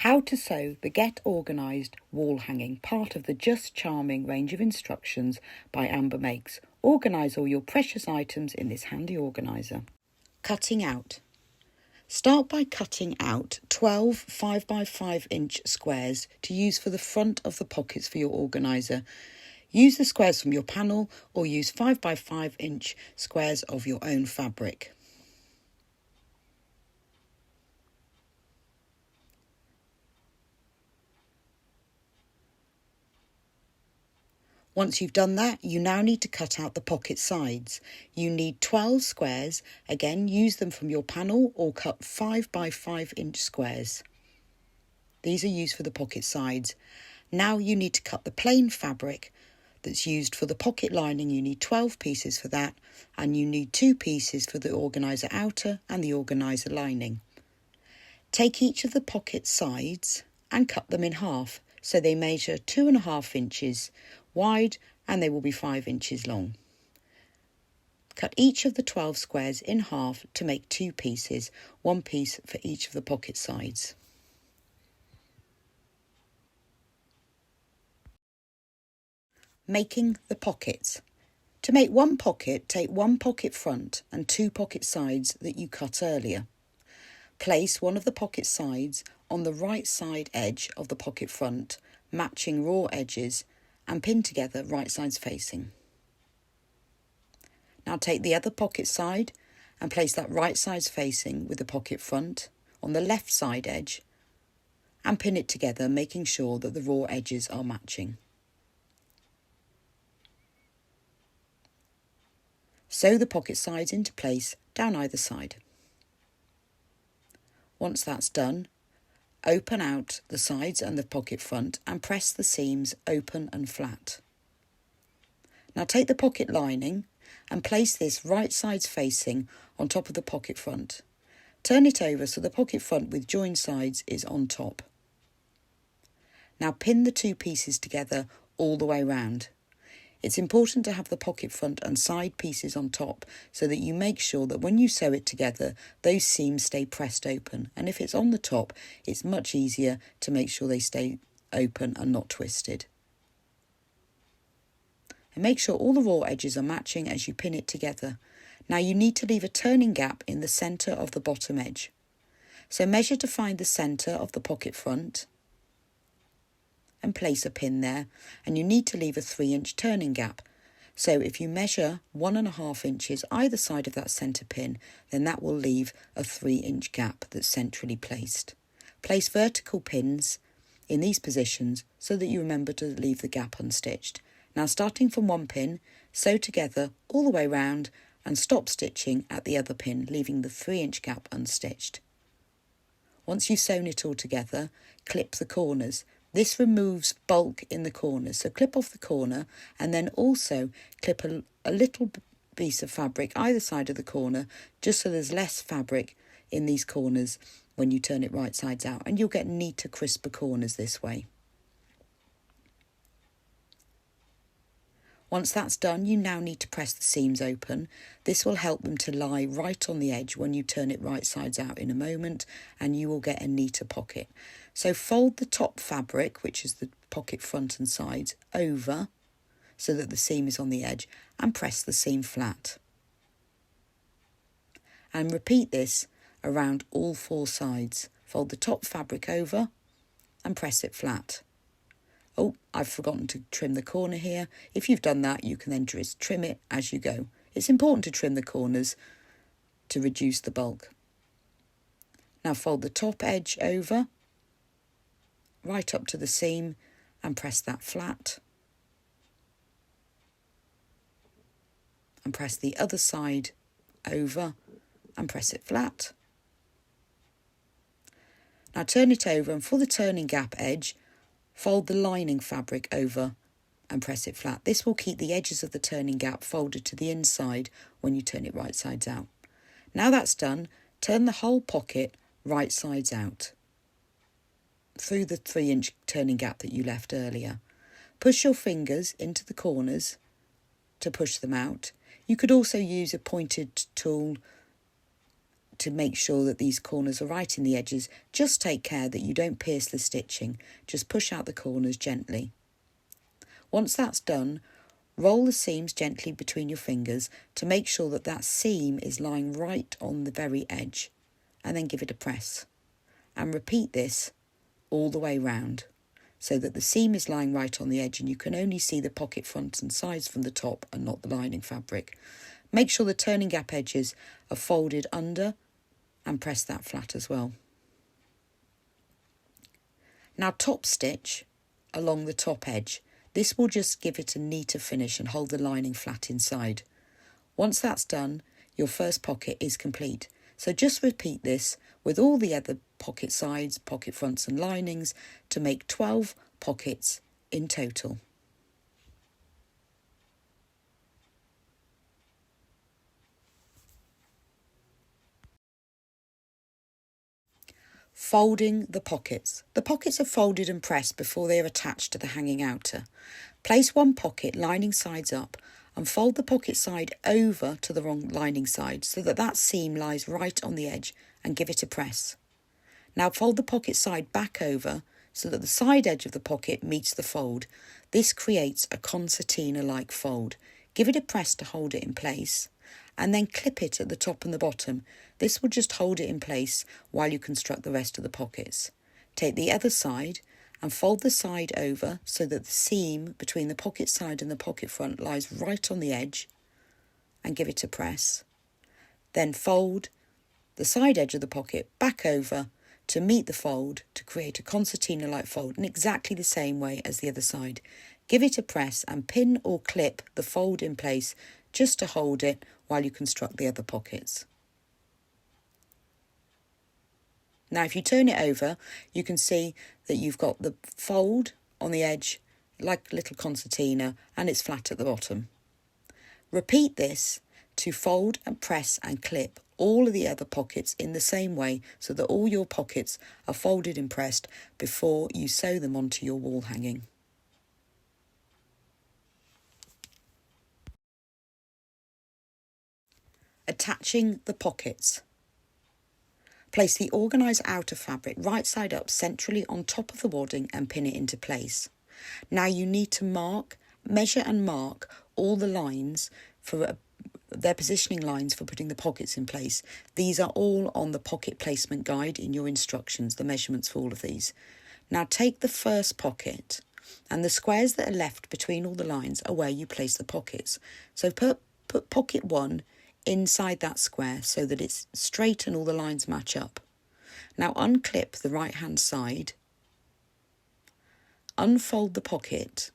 How to sew the Get Organised wall hanging, part of the Just Charming range of instructions by Amber Makes. Organise all your precious items in this handy organiser. Cutting out. Start by cutting out 12 5x5 squares to use for the front of the pockets for your organiser. Use the squares from your panel or use 5x5 squares of your own fabric. Once you've done that, you now need to cut out the pocket sides. You need 12 squares. Again, use them from your panel or cut 5x5 squares. These are used for the pocket sides. Now you need to cut the plain fabric that's used for the pocket lining. You need 12 pieces for that, and you need 2 pieces for the organiser outer and the organiser lining. Take each of the pocket sides and cut them in half so they measure 2.5 inches wide and they will be 5 inches long. Cut each of the 12 squares in half to make 2 pieces, 1 piece for each of the pocket sides. Making the pockets. To make one pocket, take 1 pocket front and 2 pocket sides that you cut earlier. Place one of the pocket sides on the right side edge of the pocket front, matching raw edges, and pin together right sides facing. Now take the other pocket side and place that right sides facing with the pocket front on the left side edge and pin it together, making sure that the raw edges are matching. Sew the pocket sides into place down either side. Once that's done, open out the sides and the pocket front and press the seams open and flat. Now take the pocket lining and place this right sides facing on top of the pocket front. Turn it over so the pocket front with joined sides is on top. Now pin the 2 pieces together all the way round. It's important to have the pocket front and side pieces on top so that you make sure that when you sew it together, those seams stay pressed open. And if it's on the top, it's much easier to make sure they stay open and not twisted. And make sure all the raw edges are matching as you pin it together. Now you need to leave a turning gap in the centre of the bottom edge. So measure to find the centre of the pocket front and place a pin there, and you need to leave a 3-inch turning gap. So if you measure 1.5 inches either side of that centre pin, then that will leave a 3-inch gap that's centrally placed. Place vertical pins in these positions so that you remember to leave the gap unstitched. Now starting from one pin, sew together all the way round and stop stitching at the other pin, leaving the 3-inch gap unstitched. Once you've sewn it all together, clip the corners. This removes bulk in the corners, so clip off the corner and then also clip a little piece of fabric either side of the corner, just so there's less fabric in these corners when you turn it right sides out, and you'll get neater, crisper corners this way. Once that's done, you now need to press the seams open. This will help them to lie right on the edge when you turn it right sides out in a moment, and you will get a neater pocket. So fold the top fabric, which is the pocket front and sides, over so that the seam is on the edge, and press the seam flat. And repeat this around all 4 sides. Fold the top fabric over and press it flat. Oh, I've forgotten to trim the corner here. If you've done that, you can then just trim it as you go. It's important to trim the corners to reduce the bulk. Now fold the top edge over, right up to the seam, and press that flat. And press the other side over and press it flat. Now turn it over, and for the turning gap edge, fold the lining fabric over and press it flat. This will keep the edges of the turning gap folded to the inside when you turn it right sides out. Now that's done, turn the whole pocket right sides out through the 3-inch turning gap that you left earlier. Push your fingers into the corners to push them out. You could also use a pointed tool to make sure that these corners are right in the edges, just take care that you don't pierce the stitching. Just push out the corners gently. Once that's done, roll the seams gently between your fingers to make sure that that seam is lying right on the very edge, and then give it a press. And repeat this all the way round so that the seam is lying right on the edge and you can only see the pocket fronts and sides from the top and not the lining fabric. Make sure the turning gap edges are folded under and press that flat as well. Now top stitch along the top edge. This will just give it a neater finish and hold the lining flat inside. Once that's done, your first pocket is complete. So just repeat this with all the other pocket sides, pocket fronts and linings to make 12 pockets in total. Folding the pockets. The pockets are folded and pressed before they are attached to the hanging outer. Place one pocket lining sides up and fold the pocket side over to the wrong lining side so that that seam lies right on the edge and give it a press. Now fold the pocket side back over so that the side edge of the pocket meets the fold. This creates a concertina-like fold. Give it a press to hold it in place and then clip it at the top and the bottom. This will just hold it in place while you construct the rest of the pockets. Take the other side and fold the side over so that the seam between the pocket side and the pocket front lies right on the edge and give it a press. Then fold the side edge of the pocket back over to meet the fold to create a concertina-like fold in exactly the same way as the other side. Give it a press and pin or clip the fold in place just to hold it while you construct the other pockets. Now if you turn it over, you can see that you've got the fold on the edge like a little concertina and it's flat at the bottom. Repeat this to fold and press and clip all of the other pockets in the same way so that all your pockets are folded and pressed before you sew them onto your wall hanging. Attaching the pockets. Place the Organise outer fabric right side up centrally on top of the wadding and pin it into place. Now you need to measure and mark all the lines for their positioning lines for putting the pockets in place. These are all on the pocket placement guide in your instructions, the measurements for all of these. Now take the first pocket and the squares that are left between all the lines are where you place the pockets. So put pocket 1 inside that square so that it's straight and all the lines match up. Now unclip the right hand side, unfold the pocket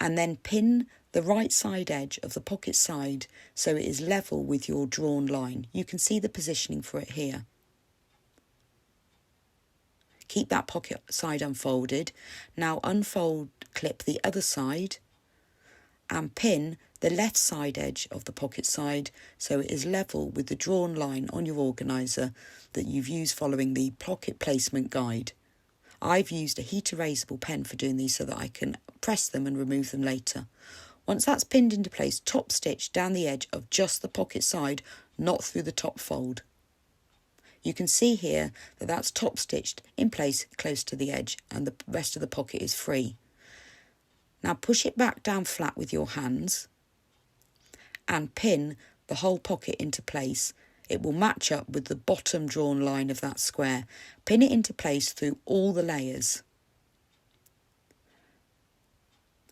and then pin the right side edge of the pocket side so it is level with your drawn line. You can see the positioning for it here. Keep that pocket side unfolded. Now clip the other side and pin the left side edge of the pocket side so it is level with the drawn line on your organiser that you've used following the pocket placement guide. I've used a heat erasable pen for doing these so that I can press them and remove them later. Once that's pinned into place, top stitch down the edge of just the pocket side, not through the top fold. You can see here that that's top stitched in place close to the edge and the rest of the pocket is free. Now push it back down flat with your hands and pin the whole pocket into place. It will match up with the bottom drawn line of that square. Pin it into place through all the layers.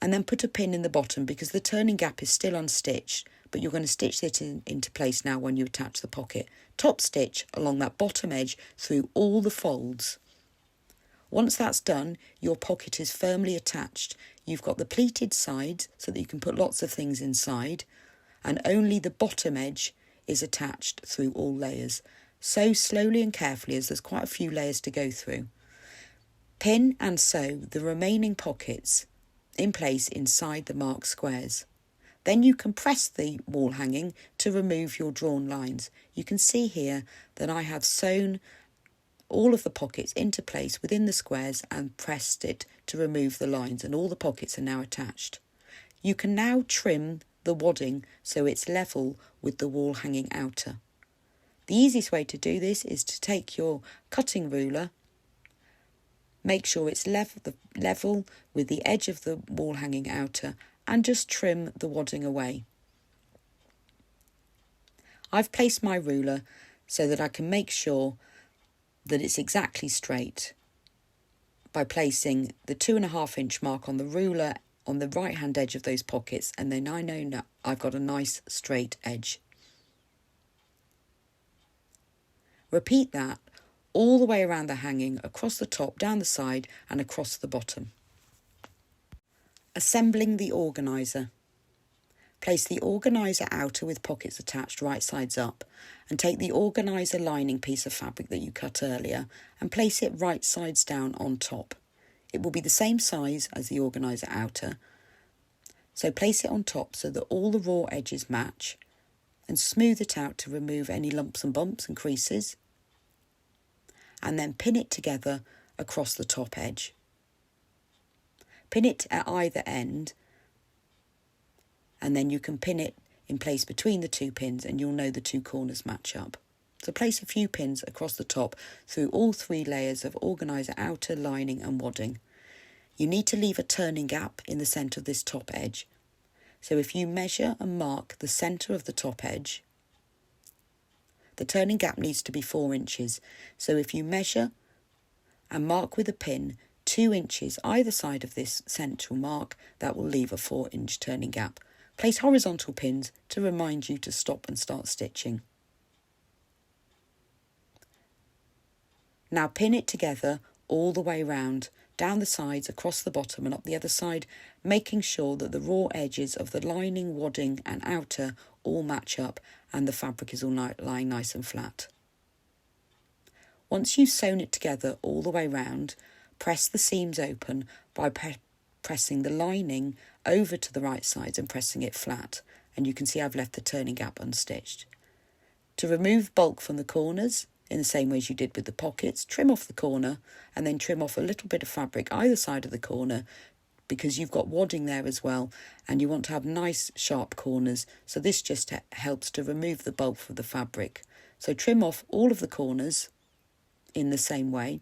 And then put a pin in the bottom because the turning gap is still unstitched, but you're going to stitch it into place now when you attach the pocket. Top stitch along that bottom edge through all the folds. Once that's done, your pocket is firmly attached. You've got the pleated sides so that you can put lots of things inside, and only the bottom edge is attached through all layers. Sew slowly and carefully as there's quite a few layers to go through. Pin and sew the remaining pockets in place inside the marked squares. Then you can press the wall hanging to remove your drawn lines. You can see here that I have sewn all of the pockets into place within the squares and pressed it to remove the lines, and all the pockets are now attached. You can now trim the wadding so it's level with the wall hanging outer. The easiest way to do this is to take your cutting ruler, make sure it's level with the edge of the wall hanging outer, and just trim the wadding away. I've placed my ruler so that I can make sure that it's exactly straight by placing the 2.5 inch mark on the ruler on the right hand edge of those pockets, and then I know I've got a nice straight edge. Repeat that all the way around the hanging, across the top, down the side and across the bottom. Assembling the organiser. Place the organiser outer with pockets attached right sides up, and take the organiser lining piece of fabric that you cut earlier and place it right sides down on top. It will be the same size as the organiser outer, so place it on top so that all the raw edges match, and smooth it out to remove any lumps and bumps and creases, and then pin it together across the top edge. Pin it at either end, and then you can pin it in place between the two pins and you'll know the two corners match up. So place a few pins across the top through all 3 layers of organiser outer, lining and wadding. You need to leave a turning gap in the centre of this top edge. So if you measure and mark the centre of the top edge, the turning gap needs to be 4 inches. So if you measure and mark with a pin 2 inches either side of this central mark, that will leave a 4 inch turning gap. Place horizontal pins to remind you to stop and start stitching. Now pin it together all the way round, down the sides, across the bottom and up the other side, making sure that the raw edges of the lining, wadding and outer all match up and the fabric is all lying nice and flat. Once you've sewn it together all the way round, press the seams open by pressing the lining over to the right sides and pressing it flat, and you can see I've left the turning gap unstitched. To remove bulk from the corners, in the same way as you did with the pockets, trim off the corner and then trim off a little bit of fabric either side of the corner, because you've got wadding there as well and you want to have nice sharp corners, so this just helps to remove the bulk of the fabric. So trim off all of the corners in the same way.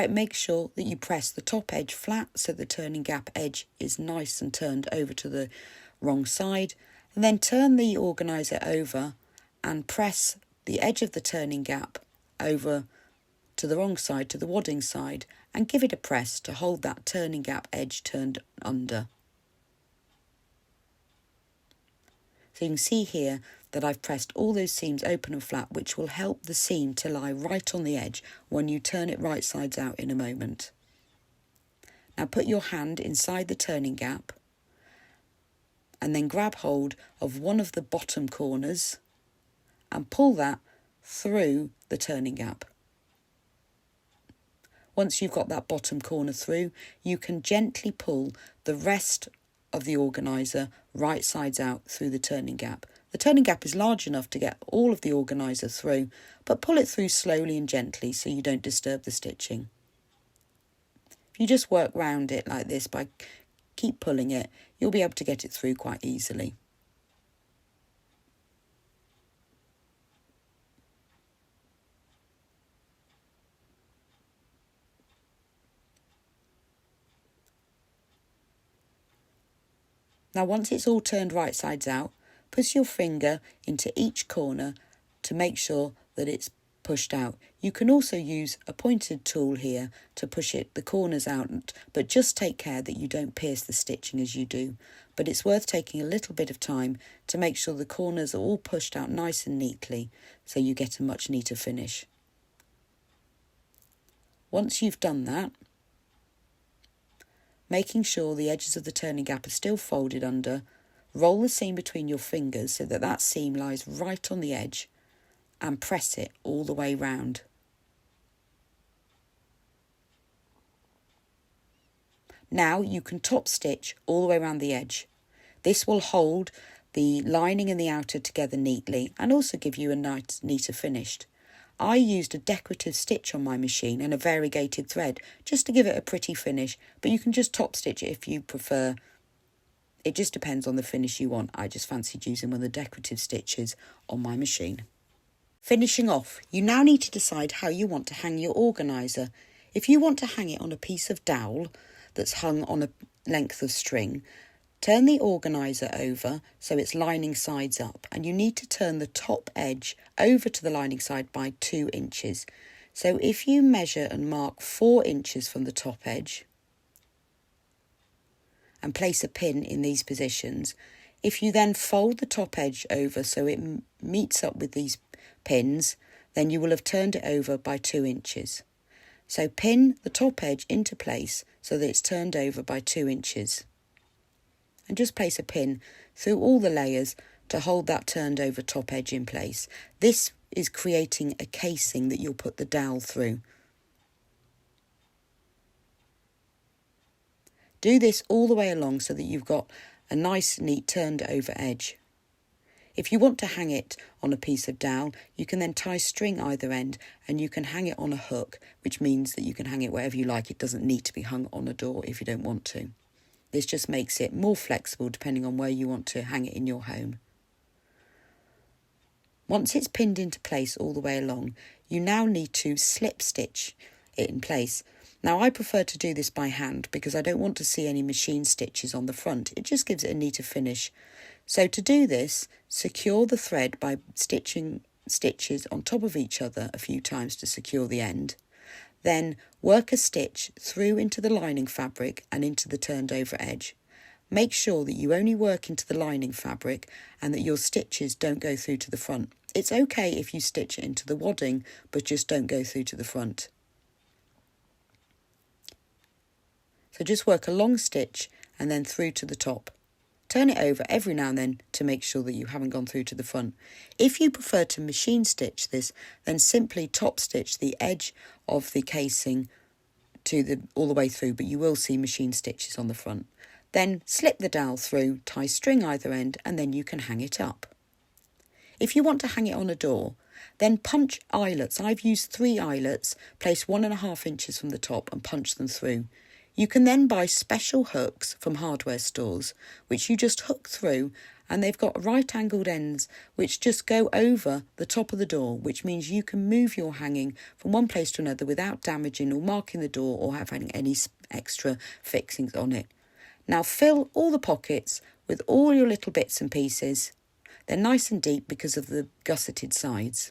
Make sure that you press the top edge flat so the turning gap edge is nice and turned over to the wrong side, and then turn the organiser over and press the edge of the turning gap over to the wrong side, to the wadding side, and give it a press to hold that turning gap edge turned under. So you can see here that I've pressed all those seams open and flat, which will help the seam to lie right on the edge when you turn it right sides out in a moment. Now put your hand inside the turning gap and then grab hold of one of the bottom corners and pull that through the turning gap. Once you've got that bottom corner through, you can gently pull the rest of the organiser right sides out through the turning gap. The turning gap is large enough to get all of the organiser through, but pull it through slowly and gently so you don't disturb the stitching. If you just work round it like this by keep pulling it, you'll be able to get it through quite easily. Now once it's all turned right sides out, push your finger into each corner to make sure that it's pushed out. You can also use a pointed tool here to push the corners out, but just take care that you don't pierce the stitching as you do. But it's worth taking a little bit of time to make sure the corners are all pushed out nice and neatly so you get a much neater finish. Once you've done that, making sure the edges of the turning gap are still folded under, roll the seam between your fingers so that that seam lies right on the edge, and press it all the way round. Now you can top stitch all the way around the edge. This will hold the lining and the outer together neatly and also give you a nice, neater finish. I used a decorative stitch on my machine and a variegated thread just to give it a pretty finish, but you can just top stitch it if you prefer. It just depends on the finish you want. I just fancied using one of the decorative stitches on my machine. Finishing off, you now need to decide how you want to hang your organiser. If you want to hang it on a piece of dowel that's hung on a length of string, turn the organiser over so it's lining sides up, and you need to turn the top edge over to the lining side by 2 inches. So if you measure and mark 4 inches from the top edge and place a pin in these positions, if you then fold the top edge over so it meets up with these pins, then you will have turned it over by 2 inches. So pin the top edge into place so that it's turned over by 2 inches. And just place a pin through all the layers to hold that turned over top edge in place. This is creating a casing that you'll put the dowel through. Do this all the way along so that you've got a nice, neat turned over edge. If you want to hang it on a piece of dowel, you can then tie string either end and you can hang it on a hook, which means that you can hang it wherever you like. It doesn't need to be hung on a door if you don't want to. This just makes it more flexible depending on where you want to hang it in your home. Once it's pinned into place all the way along, you now need to slip stitch it in place. Now I prefer to do this by hand because I don't want to see any machine stitches on the front. It just gives it a neater finish. So to do this, secure the thread by stitching stitches on top of each other a few times to secure the end. Then work a stitch through into the lining fabric and into the turned over edge. Make sure that you only work into the lining fabric and that your stitches don't go through to the front. It's okay if you stitch it into the wadding, but just don't go through to the front. So just work a long stitch and then through to the top. Turn it over every now and then to make sure that you haven't gone through to the front. If you prefer to machine stitch this, then simply top stitch the edge of the casing to all the way through, but you will see machine stitches on the front. Then slip the dowel through, tie string either end, and then you can hang it up. If you want to hang it on a door, then punch eyelets. I've used 3 eyelets, place 1.5 inches from the top and punch them through. You can then buy special hooks from hardware stores, which you just hook through, and they've got right-angled ends which just go over the top of the door, which means you can move your hanging from one place to another without damaging or marking the door or having any extra fixings on it. Now fill all the pockets with all your little bits and pieces. They're nice and deep because of the gusseted sides.